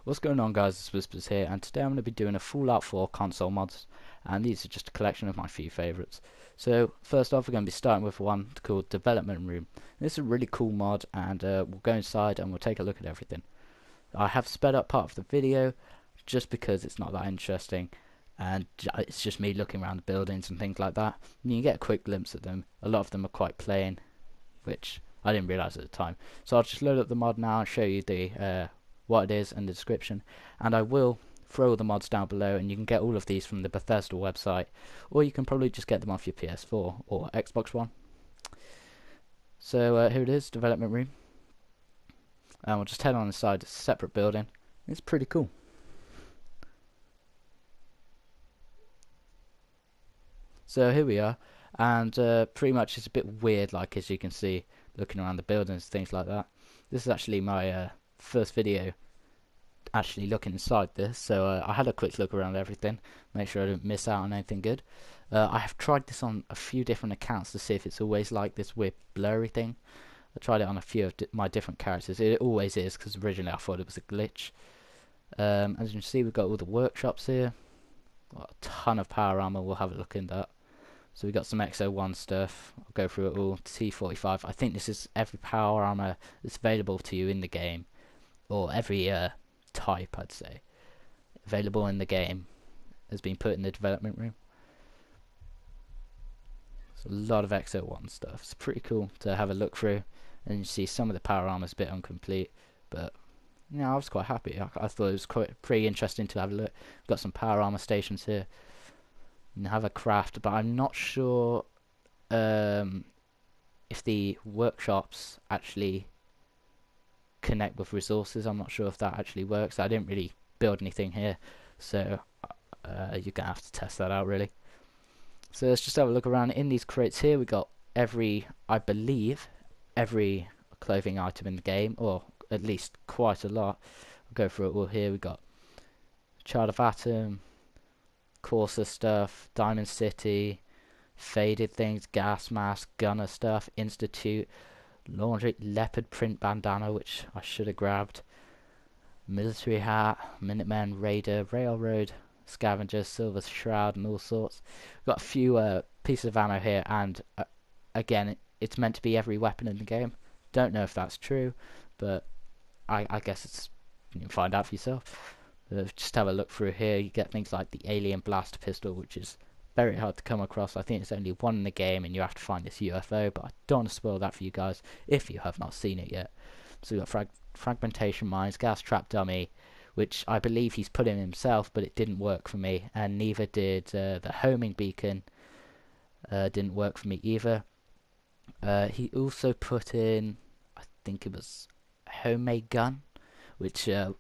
What's going on, guys? It's WisperZ here, and today I'm going to be doing a Fallout 4 console mods, and these are just a collection of my few favourites. So first off, we're going to be starting with one called Development Room. This is a really cool mod, and we'll go inside and we'll take a look at everything. I have sped up part of the video just because it's not that interesting, and it's just me looking around the buildings and things like that. And you can get a quick glimpse at them. A lot of them are quite plain, which I didn't realise at the time. So I'll just load up the mod now and show you the what it is and the description, and I will throw all the mods down below, and you can get all of these from the Bethesda website, or you can probably just get them off your PS4 or Xbox One. So here it is, Development Room, and we'll just head on inside. It's a separate building. It's pretty cool. So here we are, and pretty much it's a bit weird, like, as you can see, looking around the buildings, things like that. This is actually my first video actually looking inside this, so I had a quick look around everything, make sure I didn't miss out on anything good. I have tried this on a few different accounts to see if it's always like this weird blurry thing. I tried it on a few of my different characters. It always is, because originally I thought it was a glitch. As you can see, we've got all the workshops here. Got a ton of power armor. We'll have a look in that. So we've got some XO1 stuff. I'll go through it all. T45. I think this is every power armor that's available to you in the game, or every type, I'd say, available in the game has been put in the development room. So a lot of XO1 stuff. It's pretty cool to have a look through, and you see some of the power armor's a bit incomplete, but you know, I was quite happy. I thought it was quite pretty interesting to have a look. We've got some power armor stations here. And have a craft, but I'm not sure if the workshops actually connect with resources. I'm not sure if that actually works. I didn't really build anything here, so you're gonna have to test that out, really. So let's just have a look around. In these crates here, we got I believe every clothing item in the game, or at least quite a lot. I'll go through it all here. We got Child of Atom, Corsa stuff, Diamond City, faded things, gas mask, gunner stuff, Institute, laundry, leopard print bandana, which I should have grabbed, military hat, Minutemen, Raider, railroad, scavenger, silver shroud, and all sorts. We've got a few pieces of ammo here, and again, it's meant to be every weapon in the game. Don't know if that's true, but I guess you can find out for yourself. Just have a look through here. You get things like the Alien Blaster Pistol, which is very hard to come across. I think it's only one in the game, and you have to find this UFO, but I don't want to spoil that for you guys if you have not seen it yet. So we've got fragmentation mines, gas trap dummy, which I believe he's put in himself, but it didn't work for me, and neither did the homing beacon. Didn't work for me either. He also put in, I think it was a homemade gun, which I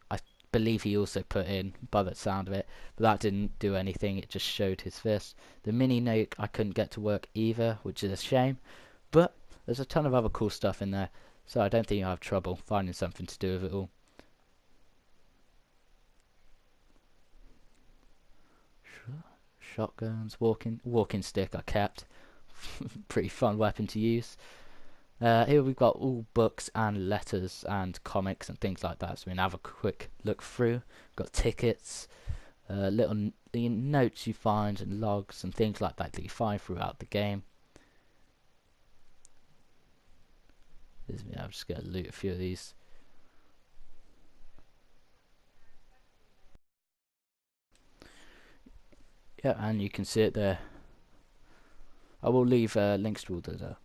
believe he also put in by the sound of it, but that didn't do anything. It just showed his fist. The mini nuke I couldn't get to work either, which is a shame, but there's a ton of other cool stuff in there, so I don't think you'll have trouble finding something to do with it all. Shotguns, walking stick I kept. Pretty fun weapon to use. Here we've got all books and letters and comics and things like that, so we can have a quick look through. We've got tickets, little notes you find, and logs and things like that you find throughout the game. I'm just going to loot a few of these. Yeah, and you can see it there. I will leave links to all the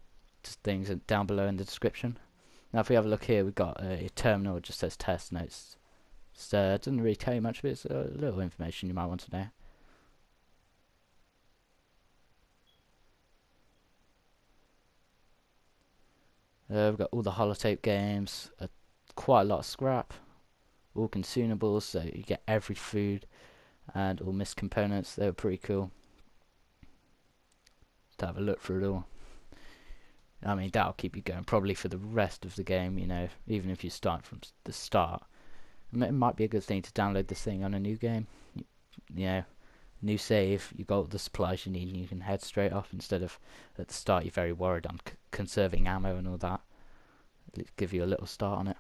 things down below in the description. Now if we have a look here, we've got a terminal. It just says test notes. It doesn't really tell you much, but it's a little information you might want to know. We've got all the holotape games, quite a lot of scrap, all consumables, so you get every food, and all missed components. They were pretty cool. Just have a look through it all. I mean, that'll keep you going probably for the rest of the game, you know, even if you start from the start. It might be a good thing to download this thing on a new game. You know, new save, you got all the supplies you need, and you can head straight off instead of at the start you're very worried on conserving ammo and all that. At least give you a little start on it.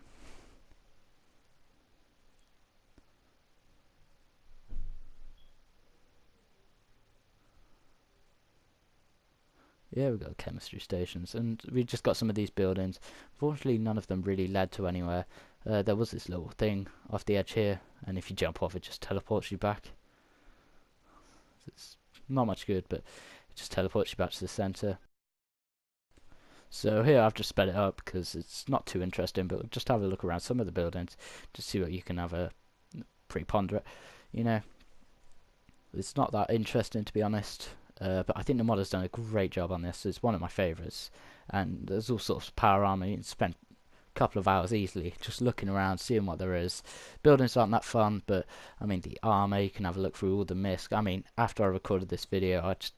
Yeah, we've got chemistry stations, and we just got some of these buildings. Unfortunately, none of them really led to anywhere. There was this little thing off the edge here, and if you jump off, it just teleports you back. It's not much good, but it just teleports you back to the center. So here I've just sped it up because it's not too interesting, but just have a look around some of the buildings to see what you can have a pre-ponder it. You know, it's not that interesting to be honest, but I think the mod has done a great job on this. It's one of my favourites, and there's all sorts of power armor. You can spend a couple of hours easily just looking around, seeing what there is. Buildings aren't that fun, but I mean the armor, you can have a look through all the misc. I mean, after I recorded this video, I just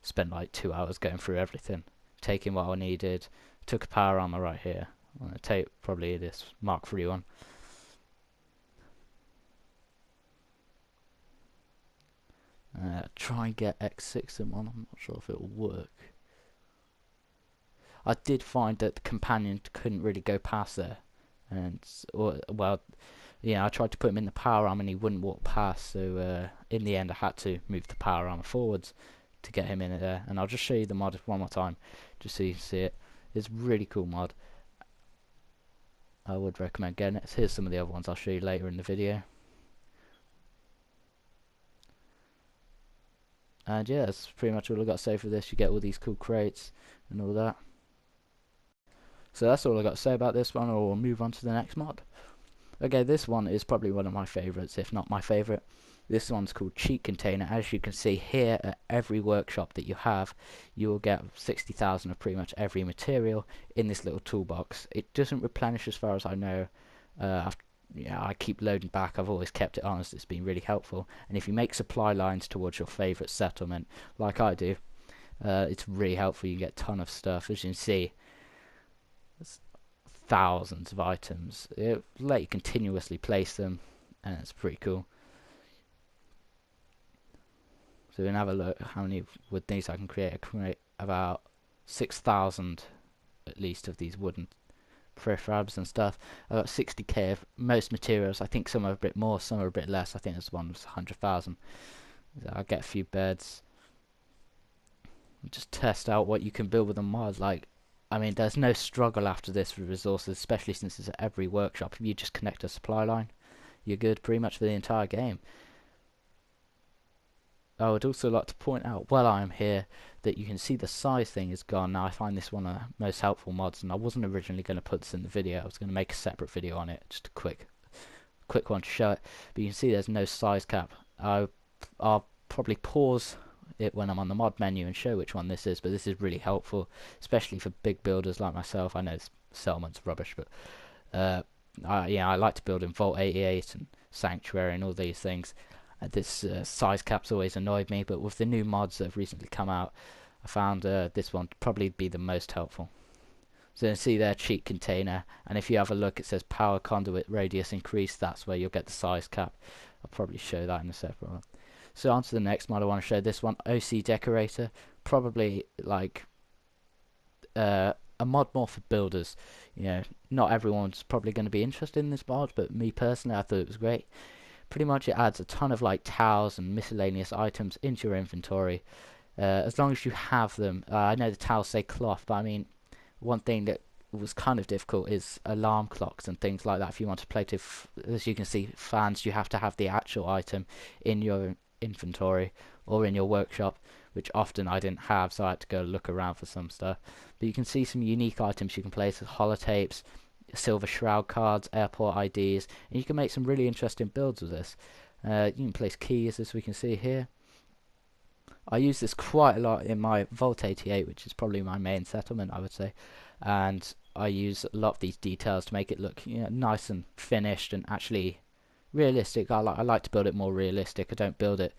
spent like 2 hours going through everything, taking what I needed. Took a power armor right here. I'm gonna take probably this Mark III one. Try and get X6 in one. I'm not sure if it'll work. I did find that the companion couldn't really go past there, and well, yeah, I tried to put him in the power armor and he wouldn't walk past. So in the end, I had to move the power armor forwards to get him in there. And I'll just show you the mod one more time, just so you can see it. It's a really cool mod. I would recommend getting it. Here's some of the other ones I'll show you later in the video. And yeah, that's pretty much all I got to say for this. You get all these cool crates and all that. So that's all I got to say about this one, or we'll move on to the next mod. Okay, this one is probably one of my favourites, if not my favourite. This one's called Cheat Container. As you can see here, at every workshop that you have, you will get 60,000 of pretty much every material in this little toolbox. It doesn't replenish as far as I know. Yeah, I keep loading back. I've always kept it on as it's been really helpful. And if you make supply lines towards your favourite settlement, like I do, it's really helpful. You get a ton of stuff. As you can see, there's thousands of items. It'll let you continuously place them, and it's pretty cool. So we can have a look how many wood things I can create. I create about 6,000 at least of these wooden prefabs and stuff. I've got 60k of most materials. I think some are a bit more, some are a bit less. I think this one was 100,000. I'll get a few beds. Just test out what you can build with a mod. Like, I mean, there's no struggle after this with resources, especially since it's at every workshop. If you just connect a supply line, you're good pretty much for the entire game. I would also like to point out while I'm here that you can see the size thing is gone. Now I find this one of the most helpful mods, and I wasn't originally going to put this in the video. I was going to make a separate video on it, just a quick one to show it. But you can see there's no size cap. I'll probably pause it when I'm on the mod menu and show which one this is, but this is really helpful, especially for big builders like myself. I know this settlement's rubbish, but I like to build in Vault 88 and Sanctuary and all these things. This size cap's always annoyed me, but with the new mods that have recently come out, I found this one to probably be the most helpful. So you can see there, Cheat Container, and if you have a look, it says Power Conduit Radius Increase. That's where you'll get the size cap. I'll probably show that in a separate one. So on to the next mod. I want to show this one, OC Decorator. Probably like a mod more for builders. You know, not everyone's probably going to be interested in this mod, but me personally, I thought it was great. Pretty much it adds a ton of like towels and miscellaneous items into your inventory, as long as you have them. I know the towels say cloth, but I mean, one thing that was kind of difficult is alarm clocks and things like that. If you want to play to, as you can see, fans, you have to have the actual item in your inventory or in your workshop, which often I didn't have, so I had to go look around for some stuff. But you can see some unique items you can place with holotapes, silver shroud cards, airport IDs, and you can make some really interesting builds with this. You can place keys, as we can see here. I use this quite a lot in my Vault 88, which is probably my main settlement, I would say, and I use a lot of these details to make it look, you know, nice and finished and actually realistic. I like to build it more realistic. I don't build it,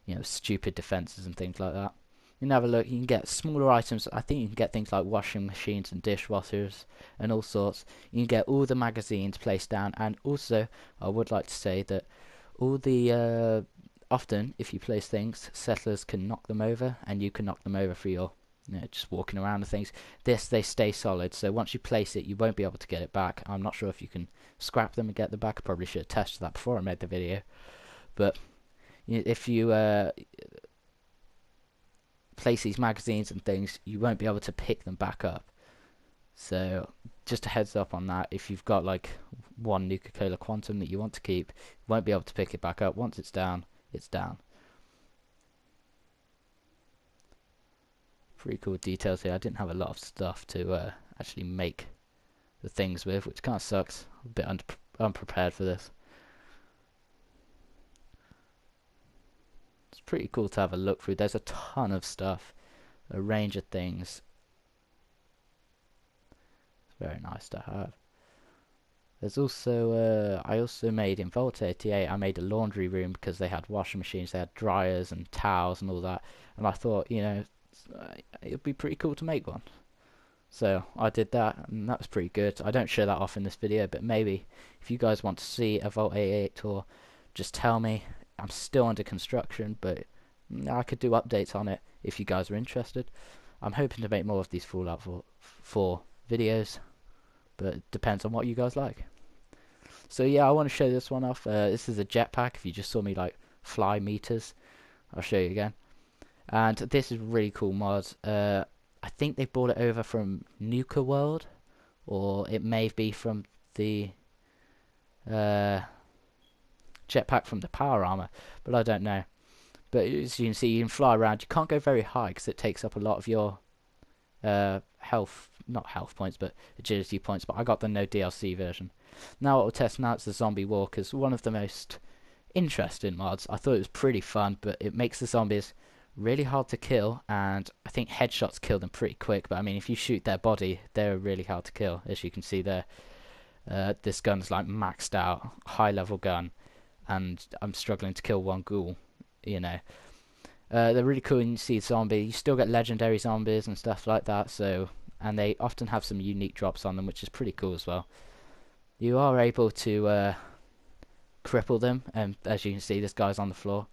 you know, stupid defenses and things like that. You can have a look. You can get smaller items. I think you can get things like washing machines and dishwashers and all sorts. You can get all the magazines placed down, and also I would like to say that all the often if you place things, settlers can knock them over, and you can knock them over for your, you know, just walking around and things. They stay solid, so once you place it, you won't be able to get it back. I'm not sure if you can scrap them and get them back. I probably should have tested that before I made the video, but if you place these magazines and things, you won't be able to pick them back up. So just a heads up on that. If you've got like one Nuka-Cola Quantum that you want to keep, you won't be able to pick it back up. Once it's down, it's down. Pretty cool details here. I didn't have a lot of stuff to actually make the things with, which kind of sucks. A bit unprepared for this. It's pretty cool to have a look through. There's a ton of stuff, a range of things. It's very nice to have. There's also, I also made in Volta 88, I made a laundry room because they had washing machines, they had dryers and towels and all that. And I thought, you know, it'd be pretty cool to make one. So I did that, and that was pretty good. I don't show that off in this video, but maybe if you guys want to see a Volt 88 tour, just tell me. I'm still under construction, but I could do updates on it if you guys are interested. I'm hoping to make more of these Fallout 4 videos, but it depends on what you guys like. So yeah, I want to show this one off. This is a jetpack. If you just saw me like fly meters, I'll show you again. And this is a really cool mod. I think they brought it over from Nuka World, or it may be from the jetpack from the Power Armor, but I don't know. But as you can see, you can fly around. You can't go very high because it takes up a lot of your health, not health points, but agility points. But I got the no DLC version. Now what we'll test now is the zombie walkers, one of the most interesting mods. I thought it was pretty fun, but it makes the zombies really hard to kill, and I think headshots kill them pretty quick. But I mean, if you shoot their body, they're really hard to kill. As you can see there, this gun's like maxed out, high level gun, and I'm struggling to kill one ghoul, you know. They're really cool when you see a zombie. You still get legendary zombies and stuff like that, so, and they often have some unique drops on them, which is pretty cool as well. You are able to cripple them, and as you can see, this guy's on the floor.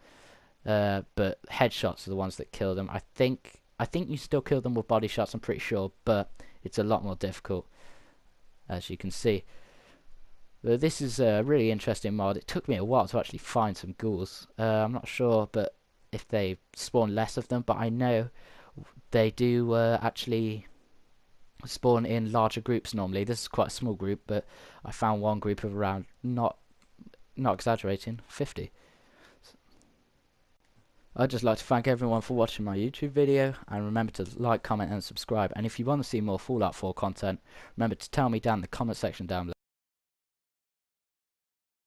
But headshots are the ones that kill them. I think you still kill them with body shots, I'm pretty sure, but it's a lot more difficult, as you can see. But this is a really interesting mod. It took me a while to actually find some ghouls. I'm not sure but if they spawn less of them, but I know they do actually spawn in larger groups normally. This is quite a small group, but I found one group of around, not exaggerating, 50. I'd just like to thank everyone for watching my YouTube video, and remember to like, comment and subscribe. And if you want to see more Fallout 4 content, remember to tell me down in the comment section down below.